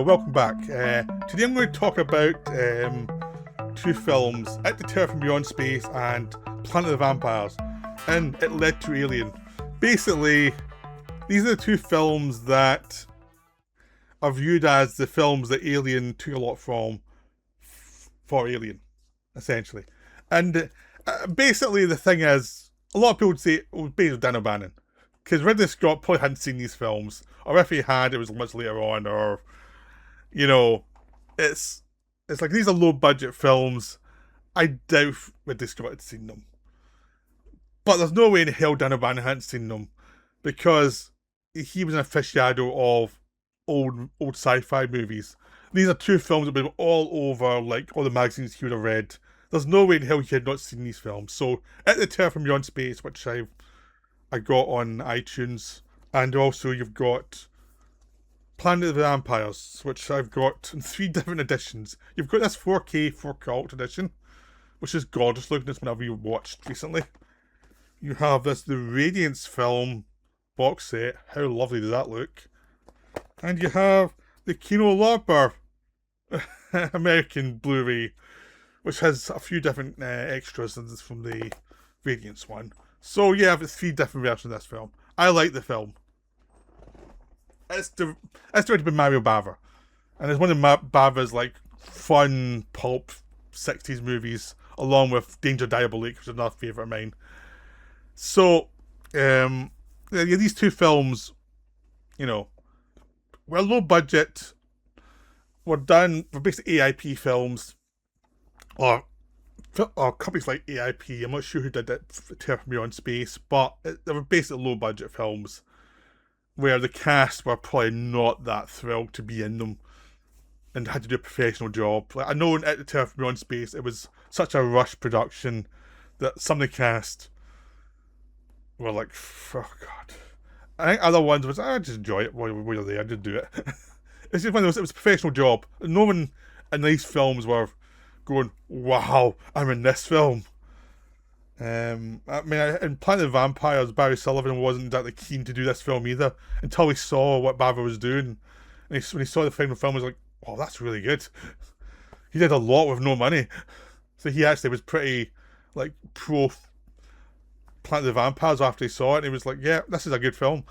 welcome back. Today I'm going to talk about two films, At the Terror from Beyond Space and Planet of the Vampires, and It Led to Alien. Basically, these are the two films that are viewed as the films that Alien took a lot from for Alien, essentially. And basically the thing is, a lot of people would say it was based on Dan O'Bannon, because Ridley Scott probably hadn't seen these films, or if he had, it was much later on, or, you know, it's like these are low budget films. I doubt Ridley Scott had seen them. But there's no way in hell Dan O'Bannon hadn't seen them, because he was an aficionado of old sci-fi movies. These are two films that have been all over, like, all the magazines he would have read. There's no way in hell he had not seen these films. So, At the Terror from Beyond Space, which I got on iTunes, and also you've got Planet of the Vampires, which I've got in 3 different editions. You've got this 4K 4K edition, which is gorgeous looking. This one I've watched recently. You have this The Radiance film box set. How lovely does that look? And you have the Kino Lorber American Blu-ray, which has a few different extras from the Radiance one. So yeah, I've got 3 different versions of this film. I like the film. It's directed by Mario Bava, and it's one of Bava's like fun pulp 60s movies, along with Danger Diabolik, which is another favourite of mine. So, these two films, you know, were low budget, were basically AIP films, or companies like AIP. I'm not sure who did it for Terror from Beyond Space, but they were basically low budget films where the cast were probably not that thrilled to be in them and had to do a professional job. Like, I know At the Terror from Beyond Space, it was such a rush production that some of the cast were like, oh god. I think other ones was, I just enjoy it while you're there, I just do it. It's just one of those, it was a professional job. No one in these films were going, wow, I'm in this film. I mean, in Planet of the Vampires, Barry Sullivan wasn't that keen to do this film either, until he saw what Bava was doing. And when he saw the final film, he was like, oh, that's really good. He did a lot with no money. So he actually was pretty, like, pro Planet of the Vampires after he saw it, and he was like, yeah, this is a good film.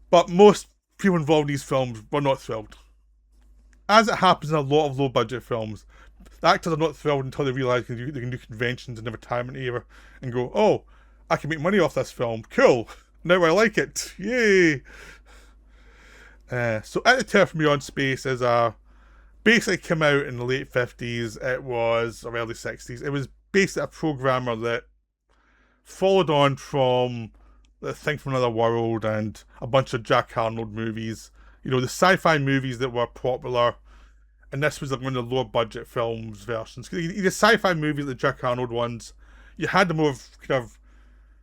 But most people involved in these films were not thrilled. As it happens in a lot of low-budget films, the actors are not thrilled until they realise they can do conventions in the retirement era and go, oh, I can make money off this film. Cool. Now I like it. Yay. So At the Terror from Beyond Space is basically came out in the late 50s. It was, or early 60s. It was basically a programmer that followed on from The Thing from Another World and a bunch of Jack Arnold movies. You know, the sci-fi movies that were popular. And this was like one of the lower budget films versions. The sci-fi movies, the Jack Arnold ones, you had the more kind of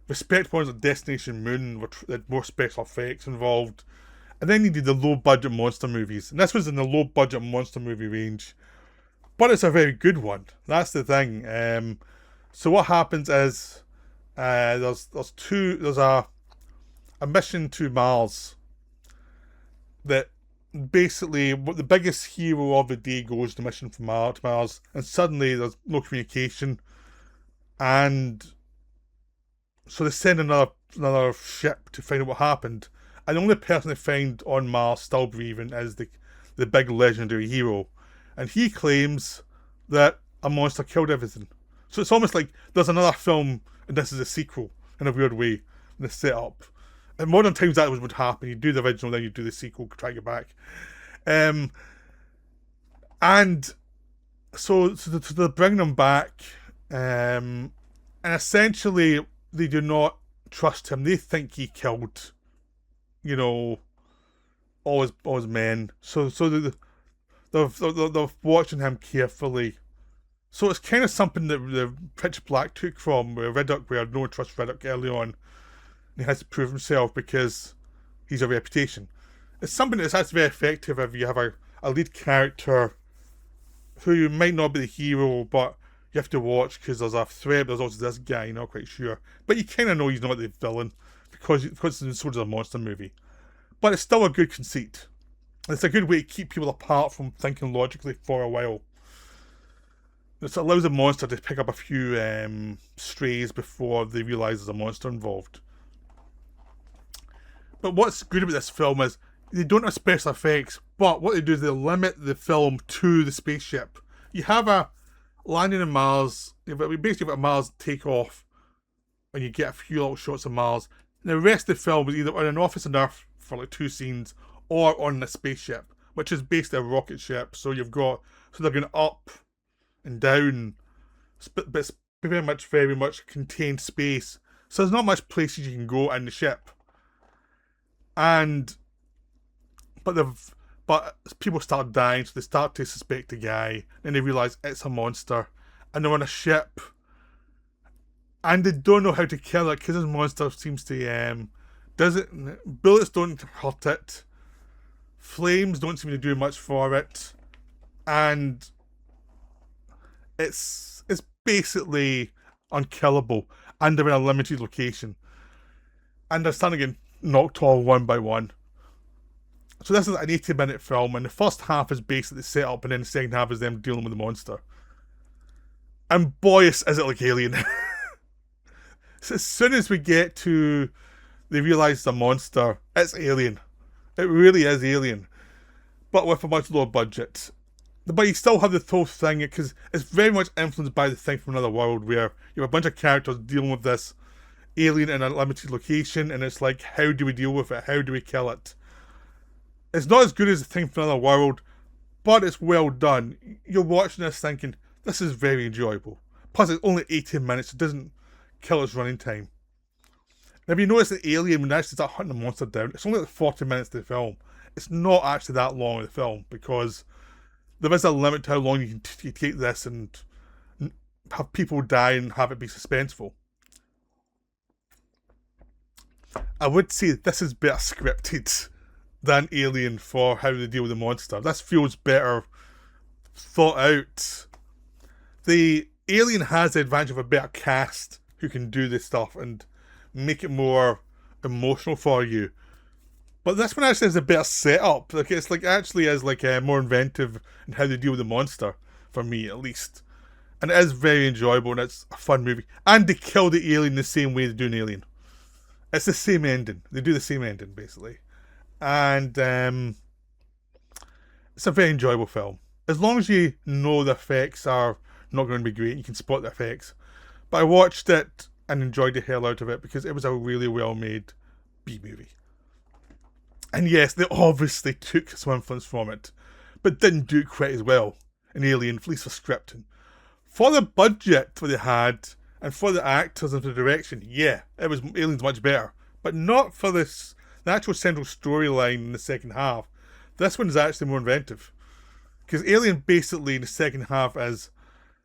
respectable ones like Destination Moon, which had more special effects involved. And then you did the low budget monster movies. And this was in the low budget monster movie range. But it's a very good one. That's the thing. So what happens is there's a mission to Mars that basically the biggest hero of the day goes to mission from Mars, and suddenly there's no communication, and so they send another ship to find out what happened, and the only person they find on Mars still breathing is the big legendary hero, and he claims that a monster killed everything. So it's almost like there's another film and this is a sequel in a weird way in the setup. In modern times, that would happen. You do the original, then you do the sequel, try to get back. And so they bring them back, and essentially they do not trust him. They think he killed, you know, all his men. So they're watching him carefully. So it's kind of something that the Pitch Black took from where no one trusts Riddick early on. He has to prove himself because he's a reputation. It's something that's very effective if you have a lead character who might not be the hero, but you have to watch because there's a threat. There's also this guy, you're not quite sure, but you kind of know he's not the villain because it's so does a monster movie. But it's still a good conceit. It's a good way to keep people apart from thinking logically for a while. It allows a monster to pick up a few strays before they realise there's a monster involved. But what's good about this film is they don't have special effects, but what they do is they limit the film to the spaceship. You have a landing on Mars, basically got a Mars takeoff, and you get a few little shots of Mars. And the rest of the film is either on an office on Earth for like 2 scenes, or on a spaceship, which is basically a rocket ship. So they're going up and down, but it's very much contained space. So there's not much places you can go in the ship. But people start dying, so they start to suspect the guy. Then they realise it's a monster, and they're on a ship, and they don't know how to kill it because this monster seems to bullets don't hurt it, flames don't seem to do much for it, and it's basically unkillable, and they're in a limited location, and they're starting to get knocked off one by one. So this is an 80-minute film, and the first half is basically set up, and then the second half is them dealing with the monster. And boy, is it like Alien. So as soon as we get to, they realise the monster, it's Alien. It really is Alien, but with a much lower budget. But you still have the whole thing, because it's very much influenced by the thing from another world, where you have a bunch of characters dealing with this alien in a limited location, and it's like, how do we deal with it? How do we kill it? It's not as good as the thing from another world, but it's well done. You're watching this thinking, this is very enjoyable. Plus, it's only 18 minutes, it doesn't kill its running time. Now, if you notice the alien, when they actually start hunting the monster down, it's only like 40 minutes to the film. It's not actually that long of the film, because there is a limit to how long you can take this and have people die and have it be suspenseful. I would say this is better scripted than Alien for how they deal with the monster. This feels better thought out. The Alien has the advantage of a better cast who can do this stuff and make it more emotional for you. But this one actually has a better setup. Like, it's like actually is like more inventive in how they deal with the monster, for me at least. And it is very enjoyable, and it's a fun movie. And they kill the alien the same way they do an Alien. It's the same ending. They do the same ending, basically. And it's a very enjoyable film. As long as you know the effects are not going to be great, you can spot the effects. But I watched it and enjoyed the hell out of it, because it was a really well made B-movie. And yes, they obviously took some influence from it, but didn't do it quite as well in Alien, at least for scripting. For the budget that they had, and for the actors and the direction, yeah, Alien's much better. But not for the actual central storyline in the second half. This one's actually more inventive. Because Alien basically in the second half is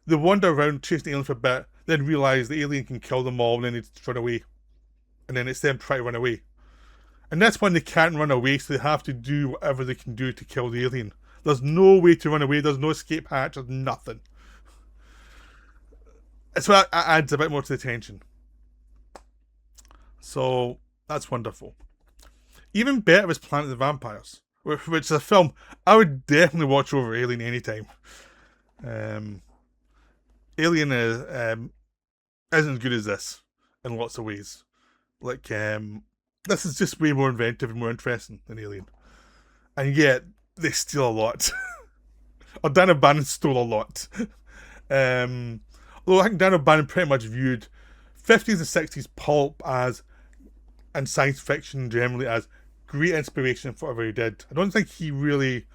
they wander around chasing the alien for a bit, then realise the alien can kill them all, and then they run away. And then it's them trying to run away. And that's when they can't run away, so they have to do whatever they can do to kill the alien. There's no way to run away, there's no escape hatch, there's nothing. So that adds a bit more to the tension. So that's wonderful. Even better was Planet of the Vampires, which is a film I would definitely watch over Alien anytime. Alien isn't as good as this in lots of ways. Like, this is just way more inventive and more interesting than Alien. And yet, they steal a lot. Or Dan O'Bannon stole a lot. Although I think Dan O'Bannon pretty much viewed 50s and 60s pulp and science fiction generally as great inspiration for whatever he did. I don't think he really...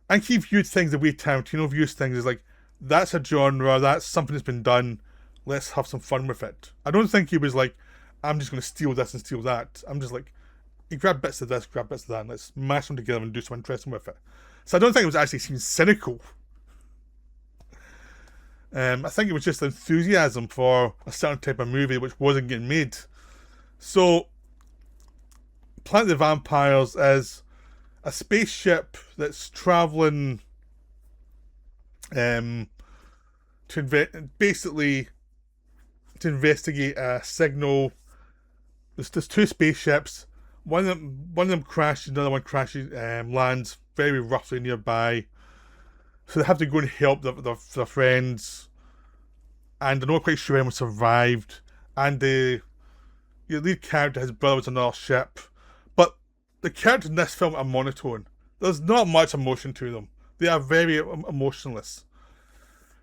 I think he viewed things the way Tarantino views things as like, that's a genre, that's something that's been done, let's have some fun with it. I don't think he was like, I'm just going to steal this and steal that. I'm just like, you grab bits of this, grab bits of that, and let's mash them together and do something interesting with it. So I don't think it was actually seemed cynical. I think it was just enthusiasm for a certain type of movie which wasn't getting made. So, Planet of the Vampires is a spaceship that's travelling basically to investigate a signal. There's 2 spaceships. One of them crashes, another one crashes, lands very roughly nearby. So they have to go and help their friends, and they're not quite sure anyone survived. And the your lead character, his brother, was on another ship, but the characters in this film are monotone. There's not much emotion to them. They are very emotionless,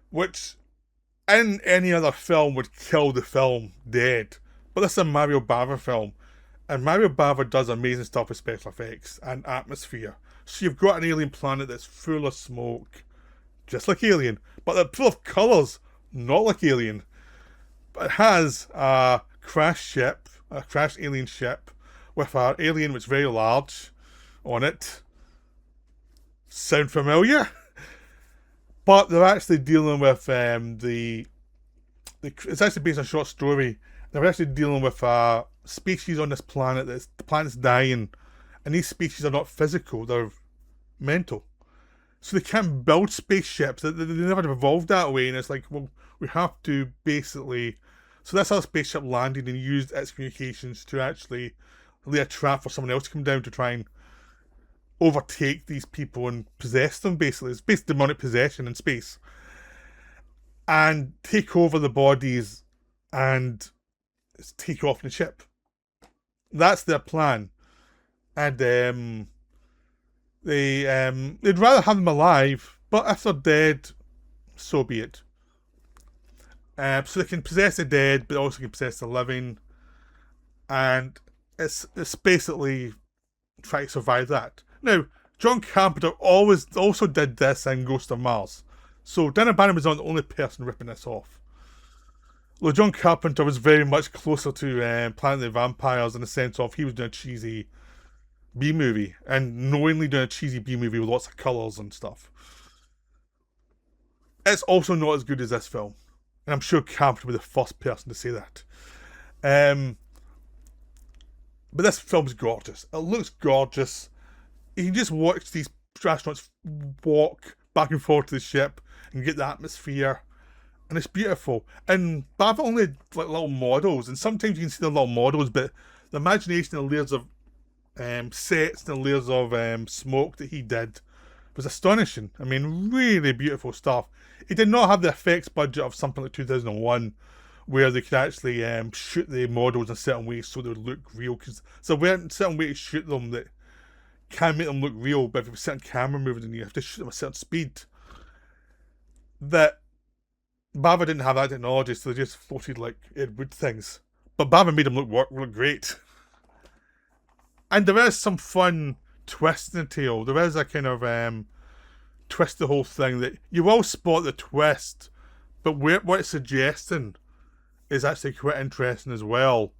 which in any other film would kill the film dead. But this is a Mario Bava film, and Mario Bava does amazing stuff with special effects and atmosphere. So you've got an alien planet that's full of smoke, just like Alien, but they're full of colours, not like Alien. But it has a crashed ship, a crashed alien ship, with an alien which is very large on it. Sound familiar? But they're actually dealing with it's actually based on a short story. They're actually dealing with a species on this planet that's the planet's dying, and these species are not physical; they're mental. So they can't build spaceships. They never evolved that way, and it's like, well, we have to basically. So that's how the spaceship landed and used its communications to actually lay a trap for someone else to come down to try and overtake these people and possess them. Basically, it's basically demonic possession in space, and take over the bodies and take off the ship. That's their plan, and they'd rather have them alive, but if they're dead, so be it. So they can possess the dead, but also can possess the living, and it's basically trying to survive that. Now, John Carpenter always also did this in Ghost of Mars, so Dan O'Bannon was not the only person ripping this off. Well, John Carpenter was very much closer to Planet of the Vampires in the sense of he was doing a cheesy B movie and knowingly doing a cheesy B movie with lots of colours and stuff. It's also not as good as this film, and I'm sure Carpenter was the first person to say that. But this film's gorgeous. It looks gorgeous. You can just watch these astronauts walk back and forth to the ship and get the atmosphere, and it's beautiful. And Bava only had like little models, and sometimes you can see the little models, but the imagination and the layers of sets and the layers of smoke that he did was astonishing. I mean, really beautiful stuff. He did not have the effects budget of something like 2001, where they could actually shoot the models in a certain way so they would look real. Because there weren't certain way to shoot them that can make them look real, but if you have a certain camera movement, you have to shoot them at a certain speed. That Bava didn't have that technology, so they just floated like Ed Wood things. But Bava made them look great. And there is some fun twist in the tale. There is a kind of twist the whole thing that you will spot the twist, but what it's suggesting is actually quite interesting as well.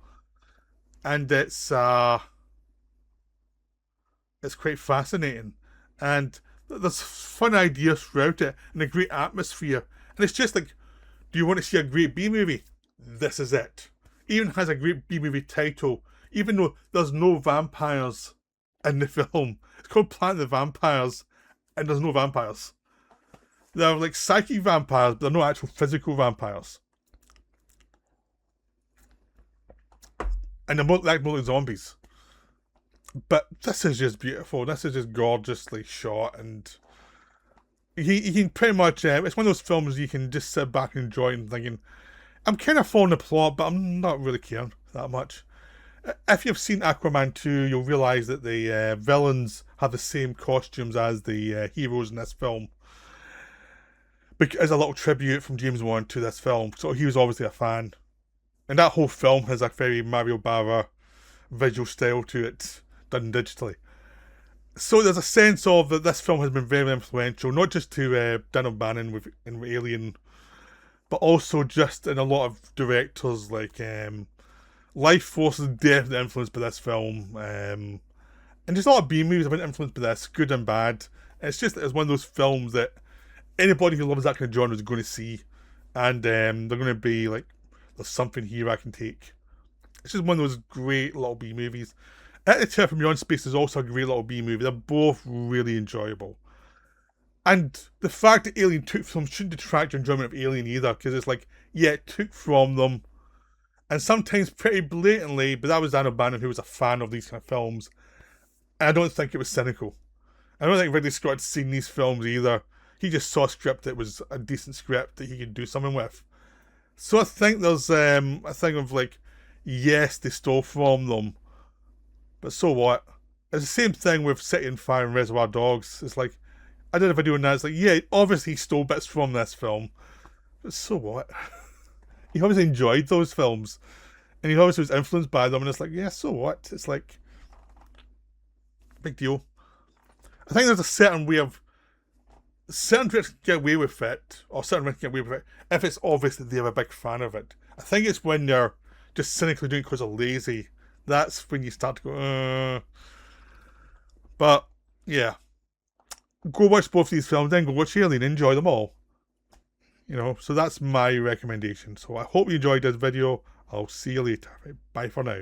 And it's quite fascinating. And there's fun ideas throughout it and a great atmosphere. And it's just like, do you want to see a great B movie? This is it. Even has a great B movie title, even though there's no vampires in the film. It's called Planet of the Vampires, and there's no vampires. They're like psychic vampires, but they're not actual physical vampires. And they're more like zombies. But this is just beautiful. This is just gorgeously shot, and you can pretty much. It's one of those films you can just sit back and enjoy and thinking, I'm kind of following the plot, but I'm not really caring that much. If you've seen Aquaman 2, you'll realise that the villains have the same costumes as the heroes in this film. As a little tribute from James Wan to this film, so he was obviously a fan. And that whole film has a very Mario Bava visual style to it, done digitally. So there's a sense of that this film has been very influential, not just to Dan O'Bannon with Alien, but also just in a lot of directors like Life Force is definitely influenced by this film, and just a lot of B movies have been influenced by this, good and bad. It's one of those films that anybody who loves that kind of genre is going to see, and they're going to be like, there's something here I can take. It's just one of those great little B movies. At the Terror from Beyond Space is also a great little B movie. They're both really enjoyable. And the fact that Alien took from them shouldn't detract your enjoyment of Alien either, because it's like, yeah, it took from them, and sometimes pretty blatantly, but that was Dan O'Bannon, who was a fan of these kind of films. And I don't think it was cynical. I don't think Ridley Scott had seen these films either. He just saw a script that was a decent script that he could do something with. So I think there's a thing of like, yes, they stole from them, but so what? It's the same thing with City and Fire and Reservoir Dogs. It's like, I did a video on that. It's like, yeah, obviously he stole bits from this film, but so what? He obviously enjoyed those films, and he obviously was influenced by them, and it's like, yeah, so what? It's like, big deal. I think there's a certain way of certain directors get away with it, or certain directors get away with it if it's obvious that they're a big fan of it. I think it's when they're just cynically doing it because they're lazy. That's when you start to go, But yeah, go watch both these films, then go watch Alien, enjoy them all. So that's my recommendation. So I hope you enjoyed this video. I'll see you later. Bye for now.